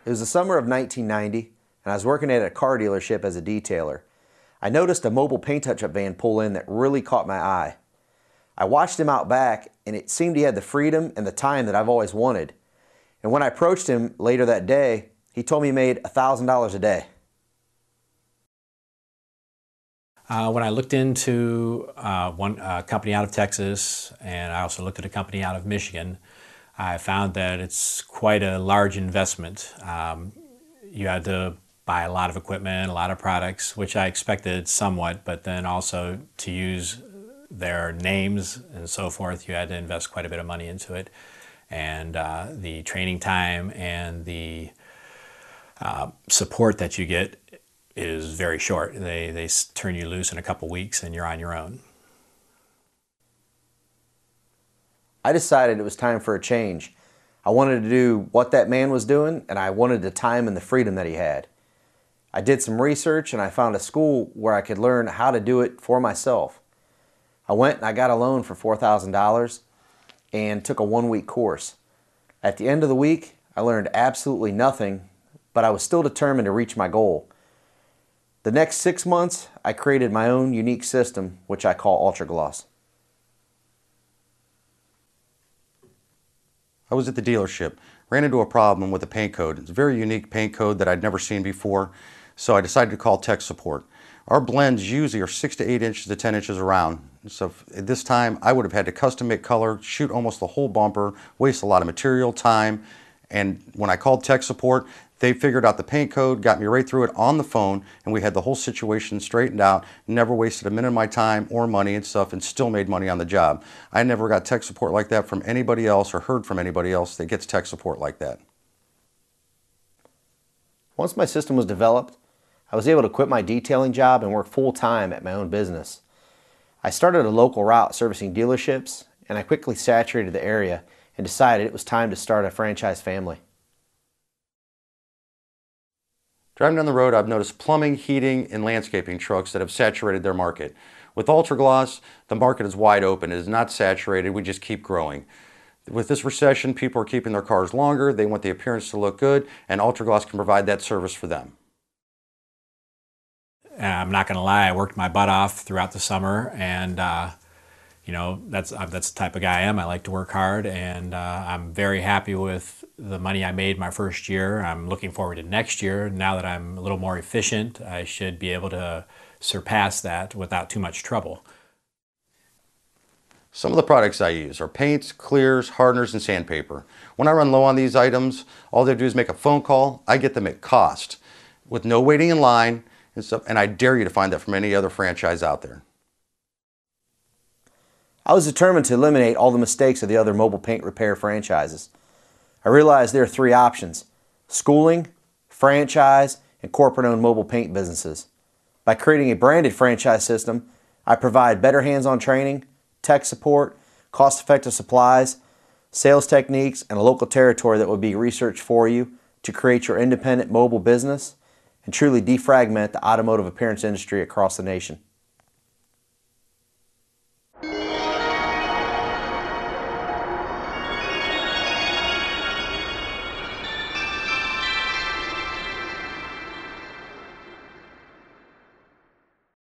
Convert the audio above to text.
It was the summer of 1990, and I was working at a car dealership as a detailer. I noticed a mobile paint touch-up van pull in that really caught my eye. I watched him out back, and it seemed he had the freedom and the time that I've always wanted. And when I approached him later that day, he told me he made $1,000 a day. When I looked into one company out of Texas, and I also looked at a company out of Michigan, I found that it's quite a large investment. You had to buy a lot of equipment, a lot of products, which I expected somewhat, but then also to use their names and so forth, you had to invest quite a bit of money into it. And the training time and the support that you get is very short. They turn you loose in a couple weeks and you're on your own. I decided it was time for a change. I wanted to do what that man was doing, and I wanted the time and the freedom that he had. I did some research and I found a school where I could learn how to do it for myself. I went and I got a loan for $4,000 and took a one-week course. At the end of the week, I learned absolutely nothing, but I was still determined to reach my goal. The next 6 months, I created my own unique system, which I call Ultragloss. I was at the dealership, ran into a problem with the paint code. It's a very unique paint code that I'd never seen before, so I decided to call tech support. Our blends usually are 6 to 8 inches to 10 inches around. So at this time, I would have had to custom make color, shoot almost the whole bumper, waste a lot of material, time, and when I called tech support, they figured out the paint code, got me right through it on the phone, and we had the whole situation straightened out. Never wasted a minute of my time or money and stuff, and still made money on the job. I never got tech support like that from anybody else or heard from anybody else that gets tech support like that. Once my system was developed, I was able to quit my detailing job and work full-time at my own business. I started a local route servicing dealerships, and I quickly saturated the area and decided it was time to start a franchise family. Driving down the road, I've noticed plumbing, heating, and landscaping trucks that have saturated their market. With Ultragloss, the market is wide open. It is not saturated. We just keep growing. With this recession, people are keeping their cars longer. They want the appearance to look good, and Ultragloss can provide that service for them. I'm not going to lie, I worked my butt off throughout the summer, and you know, that's the type of guy I am. I like to work hard, and I'm very happy with the money I made my first year. I'm looking forward to next year. Now that I'm a little more efficient, I should be able to surpass that without too much trouble. Some of the products I use are paints, clears, hardeners, and sandpaper. When I run low on these items, all they do is make a phone call. I get them at cost, with no waiting in line and stuff, and I dare you to find that from any other franchise out there. I was determined to eliminate all the mistakes of the other mobile paint repair franchises. I realized there are 3 options: schooling, franchise, and corporate-owned mobile paint businesses. By creating a branded franchise system, I provide better hands-on training, tech support, cost-effective supplies, sales techniques, and a local territory that will be researched for you to create your independent mobile business and truly defragment the automotive appearance industry across the nation.